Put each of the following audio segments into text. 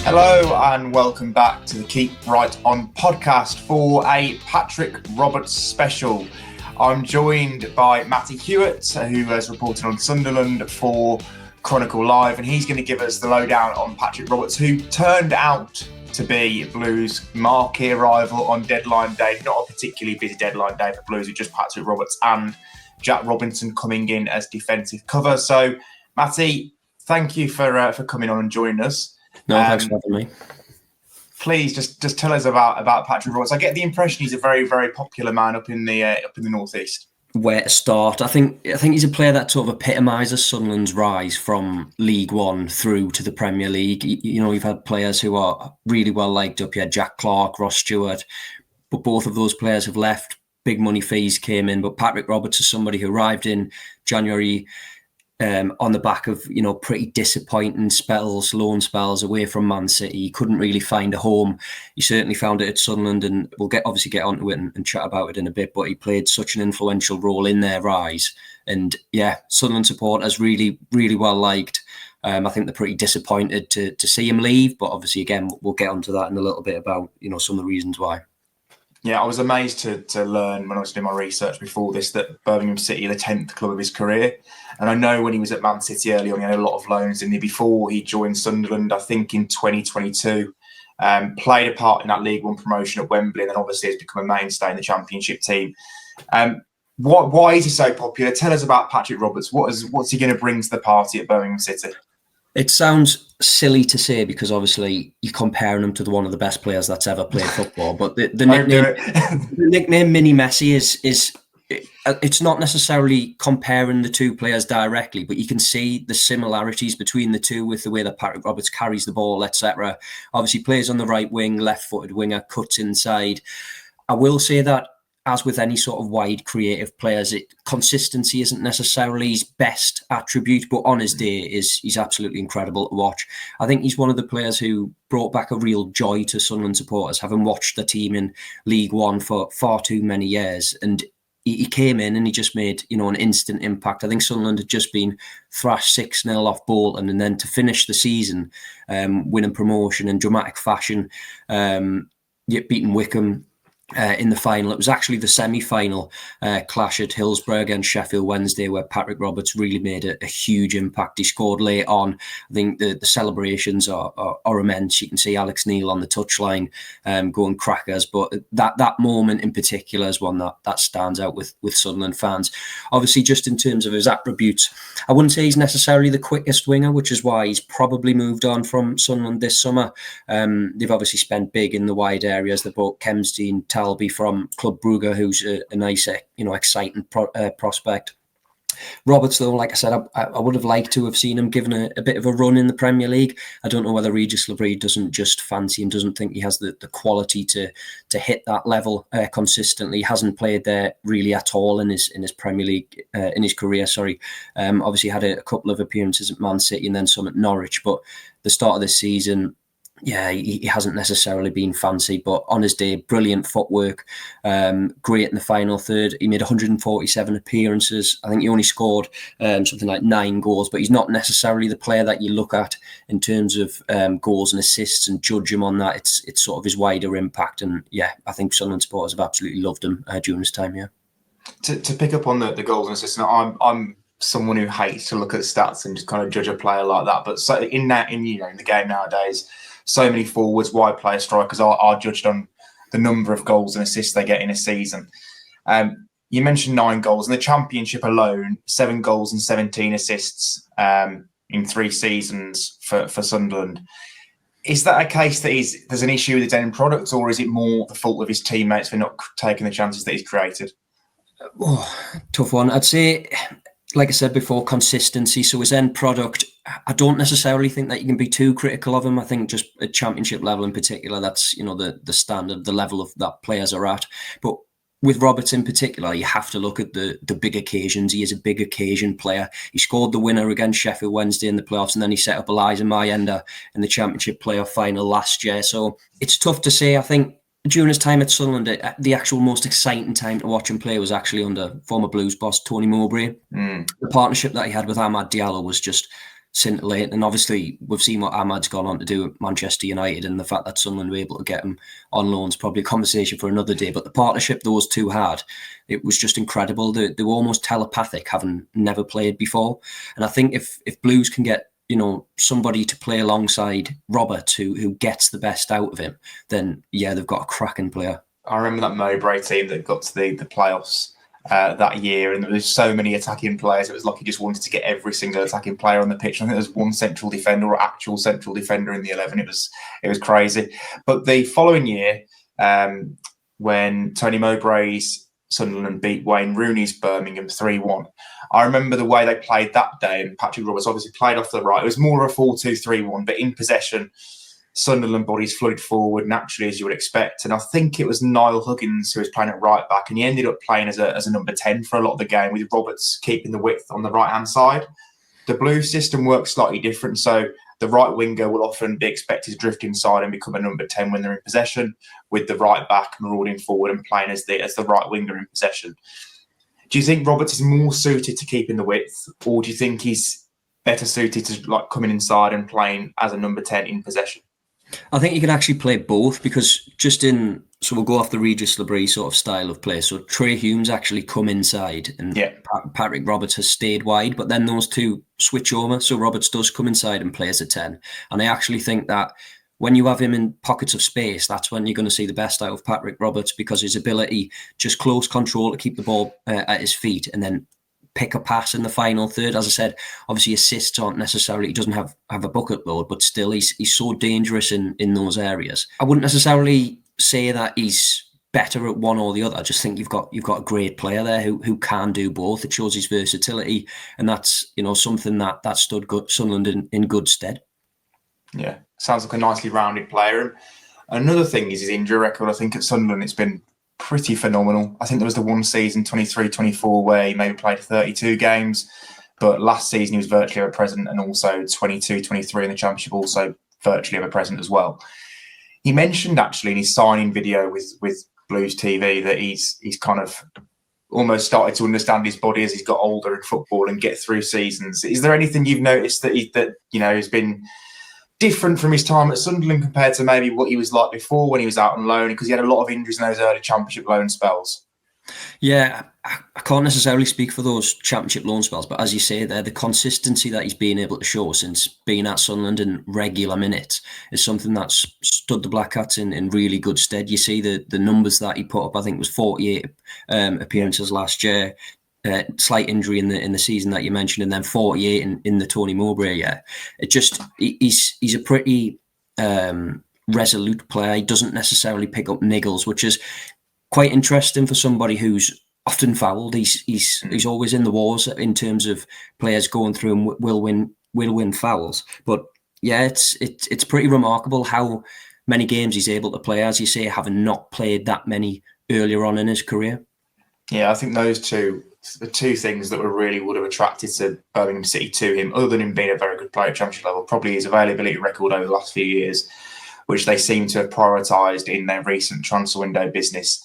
Hello and welcome back to the Keep Right On podcast for a Patrick Roberts special. I'm joined by Matty Hewitt, who has reported on Sunderland for ChronicleLive, and he's going to give us the lowdown on Patrick Roberts, who turned out to be Blues' marquee rival on deadline day. Not a particularly busy deadline day for Blues, with just Patrick Roberts and Jack Robinson coming in as defensive cover. So, Matty, thank you for coming on and joining us. No, thanks for having me. Please just tell us about Patrick Roberts. I get the impression he's a very, very popular man up in the northeast. Where to start? I think he's a player that sort of epitomises Sunderland's rise from League One through to the Premier League. You know, we've had players who are really well liked up here, Jack Clarke, Ross Stewart, but both of those players have left. Big money fees came in, but Patrick Roberts is somebody who arrived in January on the back of, you know, pretty disappointing loan spells away from Man City. He couldn't really find a home. He certainly found it at Sunderland, and we'll obviously get onto it and chat about it in a bit, but he played such an influential role in their rise. And yeah, Sunderland supporters really, really well liked. I think they're pretty disappointed to see him leave, but obviously, again, we'll get onto that in a little bit about, you know, some of the reasons why. Yeah, I was amazed to learn when I was doing my research before this that Birmingham City are the 10th club of his career. And I know when he was at Man City early on, he had a lot of loans in there before he joined Sunderland, I think in 2022. Played a part in that League One promotion at Wembley, and then obviously has become a mainstay in the Championship team. Why is he so popular? Tell us about Patrick Roberts. What's he going to bring to the party at Birmingham City? It sounds silly to say because obviously you're comparing him to one of the best players that's ever played football. But the nickname Mini Messi is it's not necessarily comparing the two players directly, but you can see the similarities between the two with the way that Patrick Roberts carries the ball, etc. Obviously plays on the right wing, left-footed winger, cuts inside. I will say that, as with any sort of wide creative players, consistency isn't necessarily his best attribute, but on his day he's absolutely incredible to watch. I think he's one of the players who brought back a real joy to Sunderland supporters, having watched the team in League One for far too many years. And he came in and he just made, you know, an instant impact. I think Sunderland had just been thrashed 6-0 off Bolton, and then to finish the season, winning promotion in dramatic fashion, yet beating Wycombe in the final. It was actually the semi-final clash at Hillsborough against Sheffield Wednesday where Patrick Roberts really made a huge impact. He scored late on. I think the celebrations are immense. You can see Alex Neil on the touchline going crackers, but that moment in particular is one that stands out with Sunderland fans. Obviously, just in terms of his attributes, I wouldn't say he's necessarily the quickest winger, which is why he's probably moved on from Sunderland this summer. They've obviously spent big in the wide areas. They bought Kemsdene, Talby from Club Brugge, who's a nice, exciting prospect. Roberts, though, like I said, I would have liked to have seen him given a bit of a run in the Premier League. I don't know whether Regis Labrie doesn't just fancy him, doesn't think he has the quality to hit that level consistently. He hasn't played there really at all in his Premier League, in his career, sorry. Obviously had a couple of appearances at Man City and then some at Norwich, but the start of this season, yeah, he hasn't necessarily been fancy, but on his day, brilliant footwork, great in the final third. He made 147 appearances. I think he only scored something like 9 goals, but he's not necessarily the player that you look at in terms of goals and assists and judge him on that. It's sort of his wider impact. And yeah, I think Sunderland supporters have absolutely loved him during his time here. To pick up on the goals and assists, I'm someone who hates to look at the stats and just kind of judge a player like that. But so in the game nowadays, so many forwards, wide player strikers are judged on the number of goals and assists they get in a season. You mentioned 9 goals. In the Championship alone, 7 goals and 17 assists in 3 seasons for Sunderland. Is that a case that there's an issue with his end product, or is it more the fault of his teammates for not taking the chances that he's created? Oh, tough one. I'd say, like I said before, consistency. So his end product, I don't necessarily think that you can be too critical of him. I think just at Championship level in particular, that's, the standard, the level of that players are at. But with Roberts in particular, you have to look at the big occasions. He is a big occasion player. He scored the winner against Sheffield Wednesday in the playoffs, and then he set up Elijah Mayenda in the Championship playoff final last year. So it's tough to say. I think during his time at Sunderland, the actual most exciting time to watch him play was actually under former Blues boss Tony Mowbray. The partnership that he had with Amad Diallo was just scintillating. And obviously, we've seen what Ahmad's gone on to do at Manchester United, and the fact that Sunderland were able to get him on loan is probably a conversation for another day. But the partnership those two had, it was just incredible. They were almost telepathic, having never played before. And I think if Blues can get somebody to play alongside Roberts who gets the best out of him, then yeah, they've got a cracking player. I remember that Mowbray team that got to the playoffs that year, and there was so many attacking players. It was like he just wanted to get every single attacking player on the pitch. I think there was one central defender or actual central defender in the 11. It was crazy. But the following year, when Tony Mowbray's Sunderland beat Wayne Rooney's Birmingham 3-1, I remember the way they played that day, and Patrick Roberts obviously played off the right. It was more of a 4-2-3-1, but in possession, Sunderland bodies flooded forward naturally, as you would expect. And I think it was Niall Huggins who was playing at right back, and he ended up playing as a number 10 for a lot of the game, with Roberts keeping the width on the right-hand side. The Blues system works slightly different, so the right winger will often be expected to drift inside and become a number 10 when they're in possession, with the right back marauding forward and playing as the right winger in possession. Do you think Roberts is more suited to keeping the width, or do you think he's better suited to coming inside and playing as a number 10 in possession? I think you can actually play both, because so we'll go off the Regis Labrie sort of style of play. So Trey Hume's actually come inside, and Patrick Roberts has stayed wide, but then those two switch over. So Roberts does come inside and play as a 10. And I actually think that when you have him in pockets of space, that's when you're going to see the best out of Patrick Roberts, because his ability, just close control to keep the ball at his feet and then pick a pass in the final third. As I said, obviously assists aren't necessarily, he doesn't have a bucket load, but still he's so dangerous in those areas. I wouldn't necessarily say that he's better at one or the other. I just think you've got a great player there who can do both. It shows his versatility, and that's something that stood Sunderland in good stead. Yeah, sounds like a nicely rounded player. Another thing is his injury record. I think at Sunderland it's been pretty phenomenal. I think there was the one season, 23-24, where he maybe played 32 games, but last season he was virtually ever present, and also 22-23 in the Championship, also virtually ever present as well. He mentioned actually in his signing video with Blues TV that he's kind of almost started to understand his body as he's got older in football and get through seasons. Is there anything you've noticed that has been different from his time at Sunderland compared to maybe what he was like before when he was out on loan? Because he had a lot of injuries in those early Championship loan spells. Yeah, I can't necessarily speak for those Championship loan spells, but as you say there, the consistency that he's been able to show since being at Sunderland in regular minutes is something that's stood the Black Cats in really good stead. You see the numbers that he put up. I think it was 48 appearances last year. Slight injury in the season that you mentioned, and then 48 in the Tony Mowbray year. He's a pretty resolute player. He doesn't necessarily pick up niggles, which is quite interesting for somebody who's often fouled. He's always in the wars in terms of players going through and will win fouls. But yeah, it's pretty remarkable how many games he's able to play, as you say, having not played that many earlier on in his career. Yeah, I think those two things that really would have attracted to Birmingham City to him, other than him being a very good player at Championship level, probably his availability record over the last few years, which they seem to have prioritised in their recent transfer window business.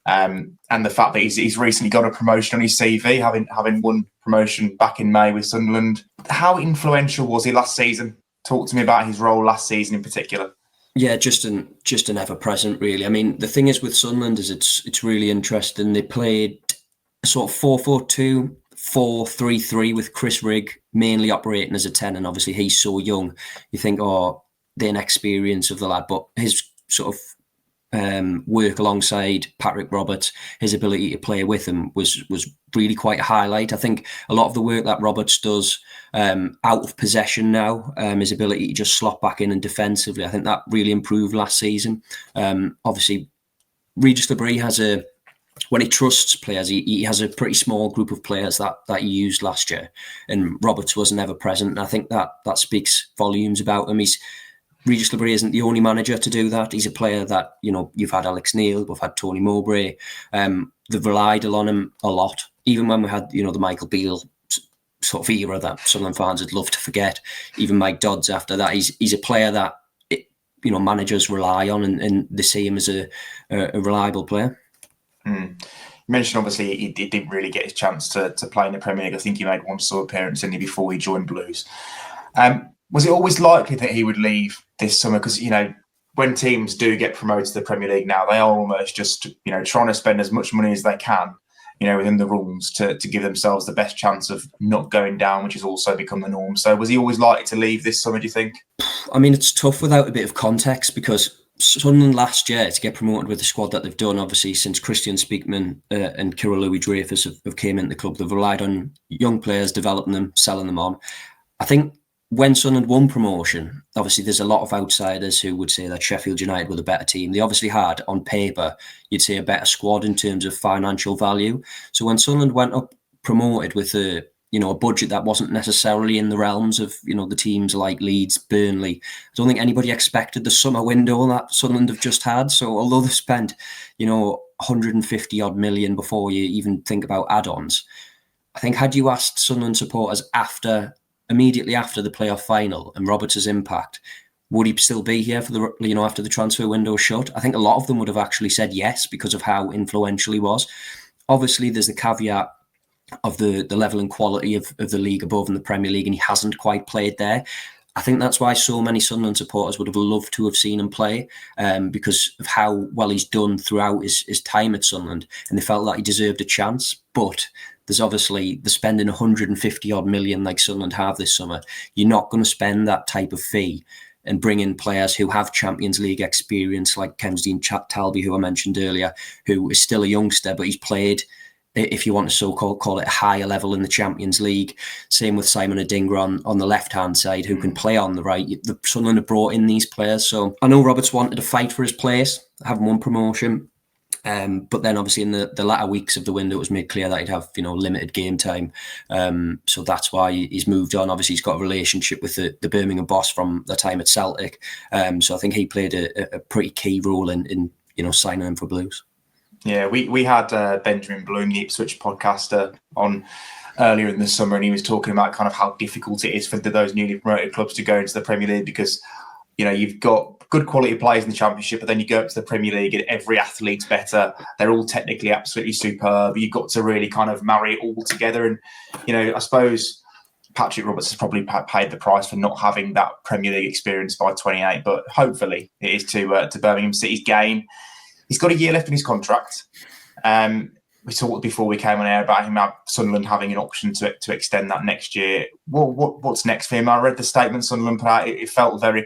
And the fact that he's recently got a promotion on his CV, having won promotion back in May with Sunderland. How influential was he last season? Talk to me about his role last season in particular. Yeah, just an ever present, really. I mean, the thing is with Sunderland is it's really interesting. They played a sort of 4-4-2, 4-3-3 with Chris Rigg mainly operating as a 10, and obviously he's so young. You think, the inexperience of the lad, but his sort of work alongside Patrick Roberts, his ability to play with him was really quite a highlight. I think a lot of the work that Roberts does out of possession now, his ability to just slot back in and defensively, I think that really improved last season. Obviously, Regis Labrie when he trusts players, he has a pretty small group of players that he used last year, and Roberts wasn't ever present. And I think that speaks volumes about him. Regis Labrie isn't the only manager to do that. He's a player that, you've had Alex Neil, we've had Tony Mowbray. They've relied on him a lot. Even when we had, the Michael Beale sort of era that Sunderland fans would love to forget, even Mike Dodds after that, he's a player that, managers rely on and they see him as a reliable player. You mentioned, obviously, he didn't really get his chance to play in the Premier League. I think he made one sort of appearance before he joined Blues. Was it always likely that he would leave this summer? Because, when teams do get promoted to the Premier League now, they are almost just, trying to spend as much money as they can, within the rules to give themselves the best chance of not going down, which has also become the norm. So was he always likely to leave this summer, do you think? I mean, it's tough without a bit of context, because Sunderland last year, to get promoted with the squad that they've done, obviously since Christian Speakman and Kira Louis-Dreyfus have came into the club, they've relied on young players, developing them, selling them on. I think when Sunderland won promotion, obviously there's a lot of outsiders who would say that Sheffield United were the better team. They obviously had, on paper, you'd say a better squad in terms of financial value. So when Sunderland went up promoted with a budget that wasn't necessarily in the realms of, the teams like Leeds, Burnley, I don't think anybody expected the summer window that Sunderland have just had. So although they've spent, 150 odd million before you even think about add-ons, I think had you asked Sunderland supporters immediately after the playoff final and Roberts' impact, would he still be here for the after the transfer window shut? I think a lot of them would have actually said yes, because of how influential he was. Obviously, there's the caveat of the level and quality of the league above in the Premier League, and he hasn't quite played there. I think that's why so many Sunderland supporters would have loved to have seen him play, because of how well he's done throughout his time at Sunderland, and they felt that he deserved a chance. But there's obviously the spending 150 odd million like Sunderland have this summer. You're not going to spend that type of fee and bring in players who have Champions League experience, like Kemsdean Talby, who I mentioned earlier, who is still a youngster, but he's played, if you want to call it, a higher level in the Champions League. Same with Simon Adingra on the left-hand side, who can play on the right. The Sunderland have brought in these players. So I know Roberts wanted to fight for his place, having won promotion. But then obviously in the latter weeks of the window, it was made clear that he'd have, limited game time. So that's why he's moved on. Obviously, he's got a relationship with the Birmingham boss from the time at Celtic. So I think he played a pretty key role in signing him for Blues. Yeah, we had Benjamin Bloom, the Ipswich podcaster, on earlier in the summer, and he was talking about kind of how difficult it is for those newly promoted clubs to go into the Premier League, because you've got good quality players in the Championship, but then you go up to the Premier League and every athlete's better. They're all technically absolutely superb. You've got to really kind of marry it all together. And, I suppose Patrick Roberts has probably paid the price for not having that Premier League experience by 28, but hopefully it is to Birmingham City's gain. He's got a year left in his contract. We talked before we came on air about him, Sunderland having an option to extend that next year. What's next for him? I read the statement Sunderland put out. It felt very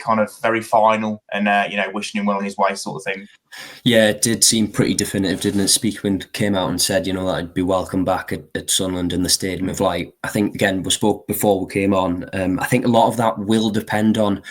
final and, wishing him well on his way sort of thing. Yeah, it did seem pretty definitive, didn't it? Speakman came out and said, that I'd be welcome back at Sunderland in the Stadium of Light. I think, again, we spoke before we came on. I think a lot of that will depend on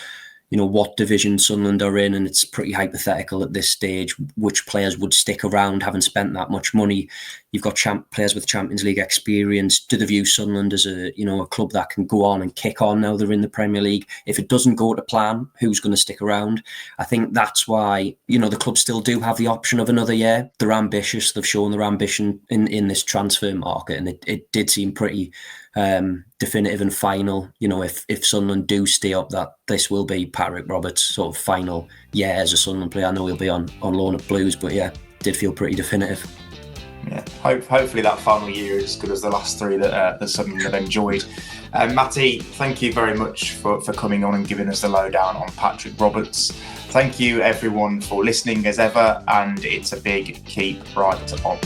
what division Sunderland are in, and it's pretty hypothetical at this stage which players would stick around, having spent that much money. You've got players with Champions League experience. Do they view Sunderland as a club that can go on and kick on now they're in the Premier League? If it doesn't go to plan, who's going to stick around? I think that's why the club still do have the option of another year. They're ambitious. They've shown their ambition in this transfer market, and it did seem pretty definitive and final. If Sunderland do stay up, that this will be Patrick Roberts' sort of final year as a Sunderland player. I know he'll be on loan at Blues, but yeah, did feel pretty definitive. Yeah, hopefully that final year is as good as the last three that Sunderland have enjoyed. Matty, thank you very much for coming on and giving us the lowdown on Patrick Roberts. Thank you everyone for listening as ever, and it's a big keep right on.